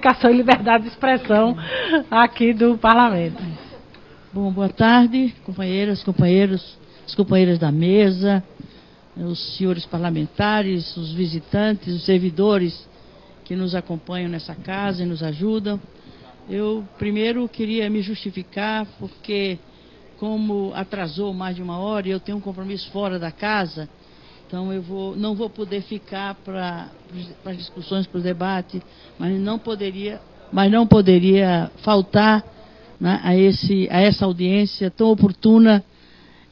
comunicação e liberdade de expressão aqui do Parlamento. Bom, boa tarde, companheiras, companheiros, as companheiras da mesa, os senhores parlamentares, os visitantes, os servidores que nos acompanham nessa casa e nos ajudam. Eu primeiro queria me justificar porque, como atrasou mais de 1 hora e eu tenho um compromisso fora da casa, então não vou poder ficar para as discussões, para o debate, mas não poderia faltar, né, a essa audiência tão oportuna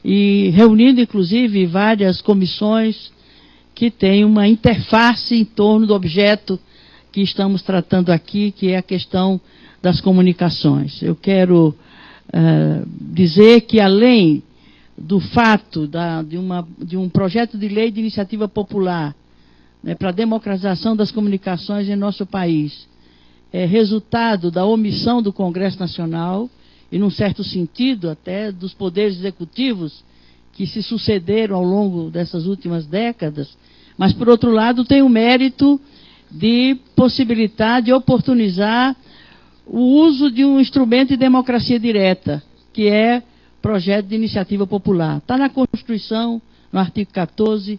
e reunindo inclusive várias comissões que têm uma interface em torno do objeto que estamos tratando aqui, que é a questão das comunicações. Eu quero dizer que, além do fato de um projeto de lei de iniciativa popular, né, para a democratização das comunicações em nosso país, é resultado da omissão do Congresso Nacional e, num certo sentido, até dos poderes executivos que se sucederam ao longo dessas últimas décadas, mas, por outro lado, tem o mérito de possibilitar, de oportunizar o uso de um instrumento de democracia direta, que é projeto de iniciativa popular. Está na Constituição, no artigo 14,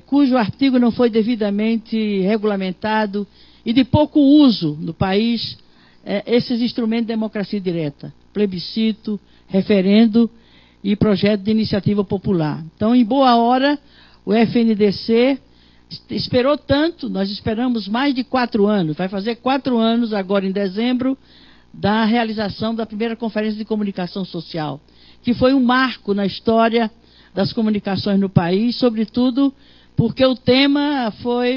cujo artigo não foi devidamente regulamentado e de pouco uso no país, esses instrumentos de democracia direta, plebiscito, referendo e projeto de iniciativa popular. Então, em boa hora, o FNDC esperou tanto, nós esperamos mais de 4 anos, vai fazer 4 anos agora em dezembro, da realização da primeira Conferência de Comunicação Social, que foi um marco na história das comunicações no país, sobretudo porque o tema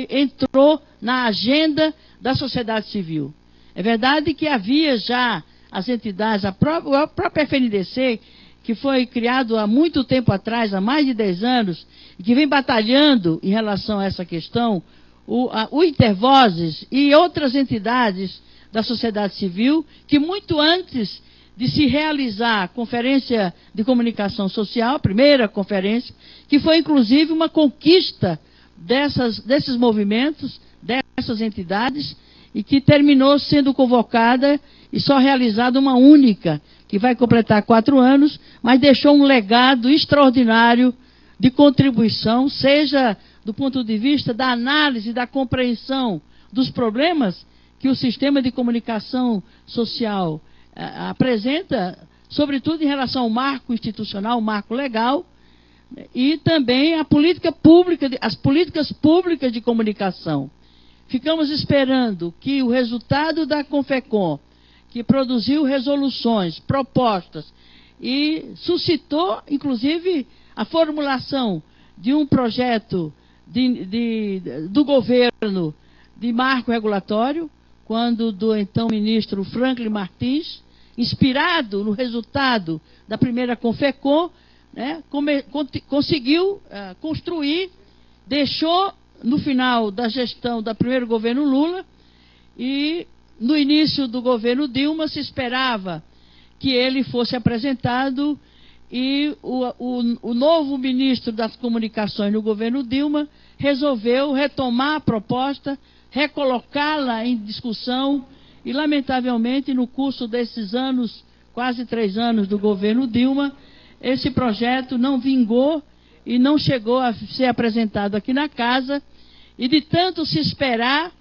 entrou na agenda da sociedade civil. É verdade que havia já as entidades, a própria FNDC, que foi criado há muito tempo atrás, há mais de 10 anos, e que vem batalhando em relação a essa questão, o Intervozes e outras entidades da sociedade civil, que muito antes de se realizar a Conferência de Comunicação Social, a primeira conferência, que foi inclusive uma conquista desses movimentos, dessas entidades, e que terminou sendo convocada e só realizada uma única, que vai completar 4 anos, mas deixou um legado extraordinário de contribuição, seja do ponto de vista da análise, da compreensão dos problemas que o sistema de comunicação social apresenta, sobretudo em relação ao marco institucional, o marco legal, e também a política pública, as políticas públicas de comunicação. Ficamos esperando que o resultado da CONFECOM, que produziu resoluções, propostas, e suscitou, inclusive, a formulação de um projeto do governo de marco regulatório, quando do então ministro Franklin Martins, inspirado no resultado da primeira CONFECOM, né, conseguiu construir, deixou no final da gestão do primeiro governo Lula, e no início do governo Dilma se esperava que ele fosse apresentado, e o novo ministro das Comunicações no governo Dilma resolveu retomar a proposta, recolocá-la em discussão, e lamentavelmente no curso desses anos, quase 3 anos do governo Dilma, esse projeto não vingou e não chegou a ser apresentado aqui na casa, e de tanto se esperar,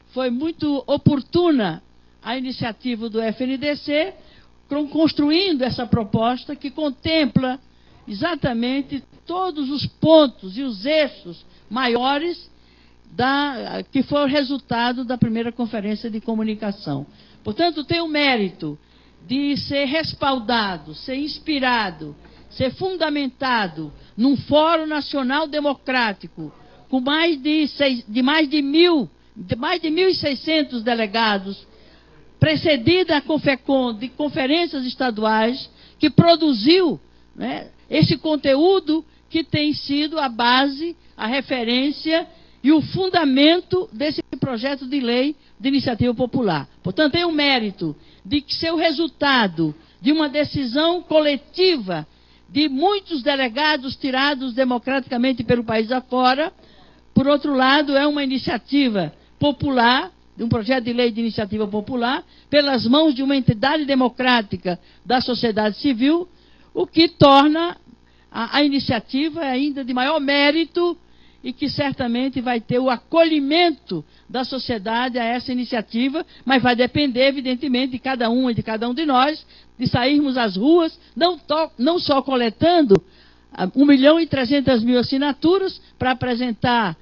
foi muito oportuna a iniciativa do FNDC, construindo essa proposta que contempla exatamente todos os pontos e os eixos maiores que foi o resultado da primeira Conferência de Comunicação. Portanto, tem o mérito de ser respaldado, ser inspirado, ser fundamentado num Fórum Nacional Democrático, com mais de 1.600 delegados, precedida a CONFECOM de conferências estaduais, que produziu, né, esse conteúdo que tem sido a base, a referência e o fundamento desse projeto de lei de iniciativa popular. Portanto, tem o mérito de que ser o resultado de uma decisão coletiva de muitos delegados tirados democraticamente pelo país afora. Por outro lado, é uma iniciativa popular um projeto de lei de iniciativa popular pelas mãos de uma entidade democrática da sociedade civil, o que torna a iniciativa ainda de maior mérito e que certamente vai ter o acolhimento da sociedade a essa iniciativa, mas vai depender, evidentemente, de cada um e de cada um de nós, de sairmos às ruas, não só coletando 1.300.000 assinaturas para apresentar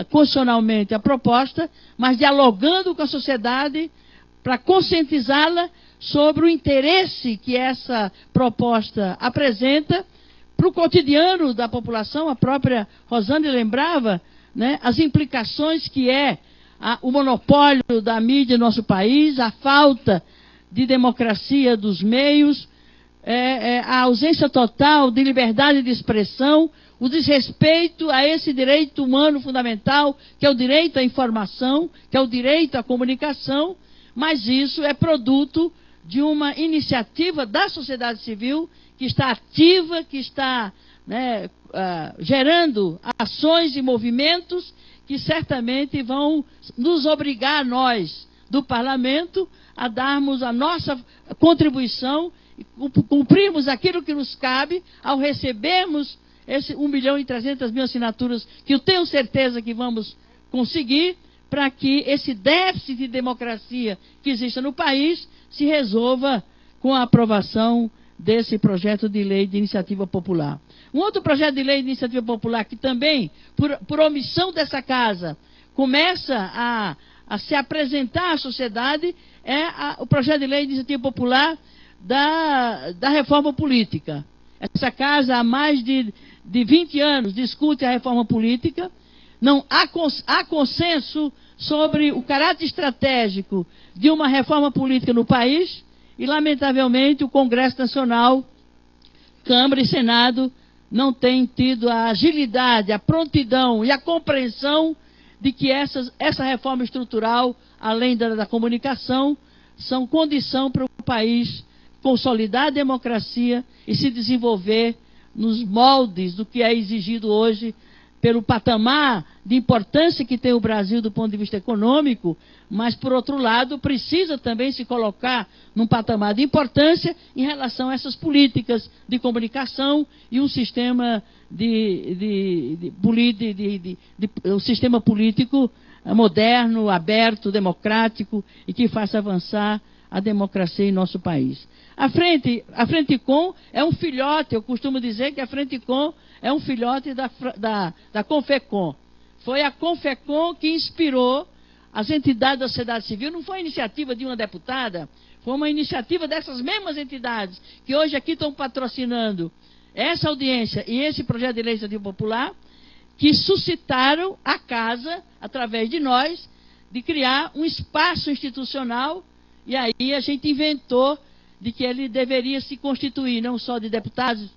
constitucionalmente a proposta, mas dialogando com a sociedade para conscientizá-la sobre o interesse que essa proposta apresenta para o cotidiano da população. A própria Rosane lembrava, né, as implicações que é o monopólio da mídia no nosso país, a falta de democracia dos meios, a ausência total de liberdade de expressão, o desrespeito a esse direito humano fundamental, que é o direito à informação, que é o direito à comunicação, mas isso é produto de uma iniciativa da sociedade civil que está ativa, que está, né, gerando ações e movimentos que certamente vão nos obrigar, nós, do Parlamento, a darmos a nossa contribuição, cumprirmos aquilo que nos cabe ao recebermos esse 1.300.000 assinaturas, que eu tenho certeza que vamos conseguir, para que esse déficit de democracia que existe no país se resolva com a aprovação desse projeto de lei de iniciativa popular. Um outro projeto de lei de iniciativa popular que também, por omissão dessa casa, começa a se apresentar à sociedade é o projeto de lei de iniciativa popular da reforma política. Essa casa há mais de 20 anos discute a reforma política. Não há consenso sobre o caráter estratégico de uma reforma política no país e, lamentavelmente, o Congresso Nacional, Câmara e Senado não têm tido a agilidade, a prontidão e a compreensão de que essa reforma estrutural, além da comunicação, são condição para o país consolidar a democracia e se desenvolver nos moldes do que é exigido hoje pelo patamar de importância que tem o Brasil do ponto de vista econômico, mas, por outro lado, precisa também se colocar num patamar de importância em relação a essas políticas de comunicação e um sistema um sistema político moderno, aberto, democrático e que faça avançar a democracia em nosso país. A Frenticom é um filhote, eu costumo dizer que a Frenticom é um filhote da Confecom. Foi a Confecom que inspirou as entidades da sociedade civil, não foi a iniciativa de uma deputada, foi uma iniciativa dessas mesmas entidades que hoje aqui estão patrocinando essa audiência e esse projeto de lei legislativa popular, que suscitaram a casa, através de nós, de criar um espaço institucional, e aí a gente inventou de que ele deveria se constituir não só de deputados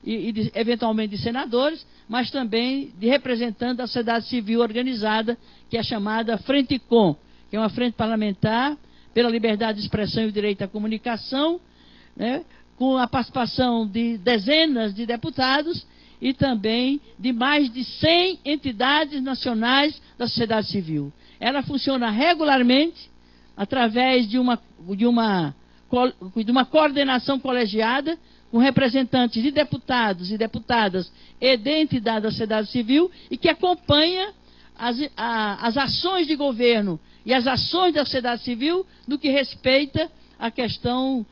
e eventualmente de senadores, mas também de representantes da sociedade civil organizada, que é chamada Frenticom, que é uma frente parlamentar pela liberdade de expressão e o direito à comunicação, né, com a participação de dezenas de deputados e também de mais de 100 entidades nacionais da sociedade civil. Ela funciona regularmente através de uma coordenação colegiada com representantes de deputados e deputadas e de entidades da sociedade civil e que acompanha as ações de governo e as ações da sociedade civil no que respeita à questão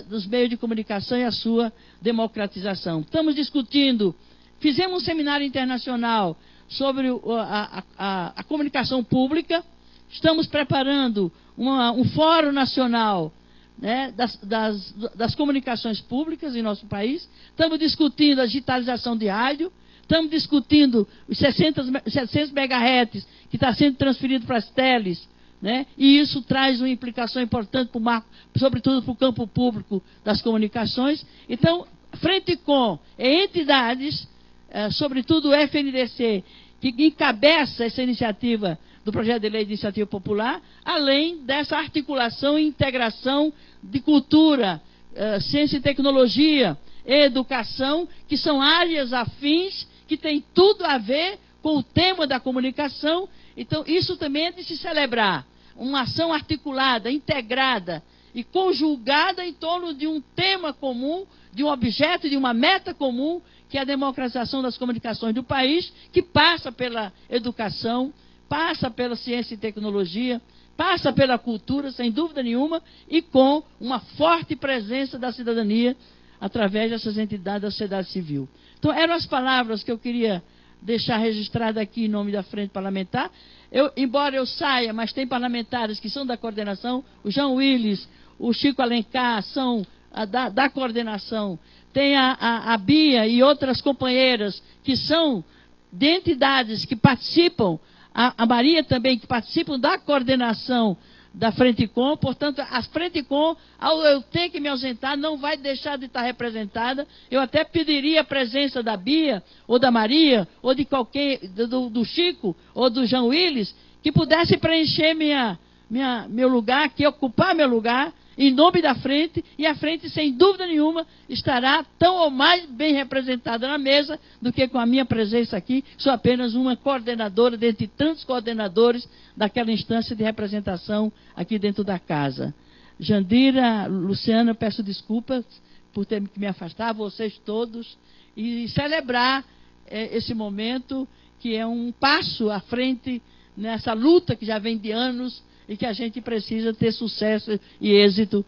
dos meios de comunicação e a sua democratização. Estamos discutindo, fizemos um seminário internacional sobre a comunicação pública, estamos preparando um fórum nacional, né, das comunicações públicas em nosso país, estamos discutindo a digitalização de rádio, estamos discutindo os 700 MHz que está sendo transferido para as teles, né, e isso traz uma implicação importante, sobretudo para o campo público das comunicações. Então, Frenticom entidades, sobretudo o FNDC, que encabeça essa iniciativa do projeto de lei de iniciativa popular, além dessa articulação e integração de cultura, ciência e tecnologia, educação, que são áreas afins que têm tudo a ver com o tema da comunicação. Então, isso também é de se celebrar. uma ação articulada, integrada e conjugada em torno de um tema comum, de um objeto, de uma meta comum, que é a democratização das comunicações do país, que passa pela educação, passa pela ciência e tecnologia, passa pela cultura, sem dúvida nenhuma, e com uma forte presença da cidadania através dessas entidades da sociedade civil. Então, eram as palavras que eu queria deixar registrada aqui em nome da Frente Parlamentar. Embora eu saia, mas tem parlamentares que são da coordenação, o João Willis, o Chico Alencar são da coordenação, tem a Bia e outras companheiras que são de entidades que participam, a Maria também, que participam da coordenação da Frente Com. Portanto, a Frente Com, ao eu ter que me ausentar, não vai deixar de estar representada. Eu até pediria a presença da Bia, ou da Maria, ou de qualquer, do Chico, ou do João Willis, que pudesse preencher meu lugar, que ocupar meu lugar, em nome da Frente, e a Frente, sem dúvida nenhuma, estará tão ou mais bem representada na mesa do que com a minha presença aqui. Sou apenas uma coordenadora, dentre tantos coordenadores daquela instância de representação aqui dentro da casa. Jandira, Luciana, peço desculpas por ter que me afastar, vocês todos, e celebrar esse momento, que é um passo à frente nessa luta que já vem de anos, e que a gente precisa ter sucesso e êxito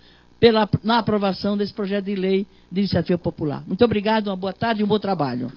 na aprovação desse projeto de lei de iniciativa popular. Muito obrigado, uma boa tarde e um bom trabalho.